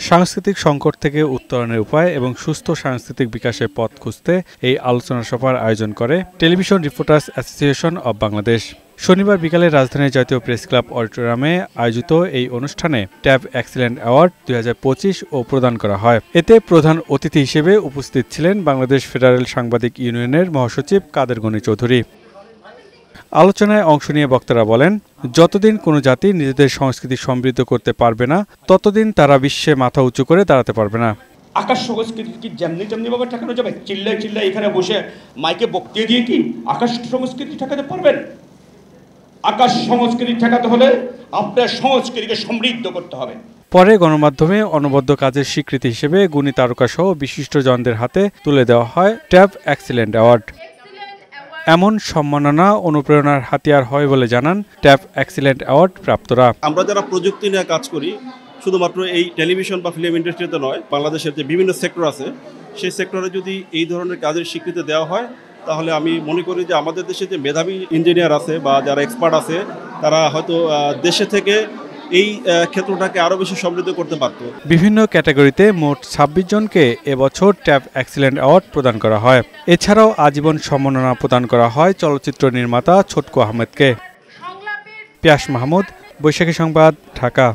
সাংস্কৃতিক সংকট থেকে উত্তরণের উপায় এবং সুস্থ সাংস্কৃতিক বিকাশের পথ খুঁজতে এই আলোচনা সভার আয়োজন করে television reporters association of Bangladesh. শনিবার বিকালে রাজধানীর জাতীয় প্রেস ক্লাব অডিটোরিয়ামে আয়োজিত এই অনুষ্ঠানে ট্যাব এক্সিলেন্ট অ্যাওয়ার্ড 2025 ও প্রদান করা হয়। এতে প্রধান অতিথি হিসেবে উপস্থিত ছিলেন বাংলাদেশ ফেডারেল সাংবাদিক ইউনিয়নের মহাসচিব কাদের গনি চৌধুরী। আলোচনায় অংশ নিয়ে বক্তারা বলেন, যতদিন কোনো জাতি নিজেদের সংস্কৃতি সমৃদ্ধ করতে পারবে না, ততদিন তারা বিশ্বে মাথা উঁচু করে দাঁড়াতে পারবে না। আকাশ সংস্কৃতি কি যেমনি ভাবে ঠেকানো যাবে? চিল্লায় এখানে বসে মাইকে বক্তৃতা দিয়ে কি আকাশ সংস্কৃতি ঠেকাতে পারবেন? আকাশ সংস্কৃতি ঠেকাতে হলে আপনার সংস্কৃতিকে সমৃদ্ধ করতে হবে। পরে গণমাধ্যমে অনবদ্য কাজের স্বীকৃতি হিসেবে গুণী তারকা সহ বিশিষ্টজনদের হাতে তুলে দেওয়া হয় ট্যাব এক্সিলেন্ট অ্যাওয়ার্ড। এমন সম্মাননা অনুপ্রেরণার হাতিয়ার হয় বলে জানান ট্যাব এক্সিলেন্ট অ্যাওয়ার্ড প্রাপ্তরা। আমরা যারা প্রযুক্তি নিয়ে কাজ করি, শুধুমাত্র এই টেলিভিশন বা ফিল্ম ইন্ডাস্ট্রিতে নয়, বাংলাদেশের যে বিভিন্ন সেক্টর আছে সেই সেক্টরে যদি এই ধরনের কাজের স্বীকৃতি দেওয়া হয়, তাহলে আমি মনে করি যে আমাদের দেশে যে মেধাবী ইঞ্জিনিয়ার আছে বা যারা এক্সপার্ট আছে, তারা হয়তো দেশে থেকে এই ক্ষেত্রটাকে আরও বেশি সমৃদ্ধ করতে পারত। বিভিন্ন ক্যাটাগরিতে মোট 26 জনকে এবছর ট্যাব এক্সিলেন্ট অ্যাওয়ার্ড প্রদান করা হয়। এছাড়াও আজীবন সম্মাননা প্রদান করা হয় চলচ্চিত্র নির্মাতা ছোটকু আহমেদকে। পিয়াস মাহমুদ, বৈশাখী সংবাদ, ঢাকা।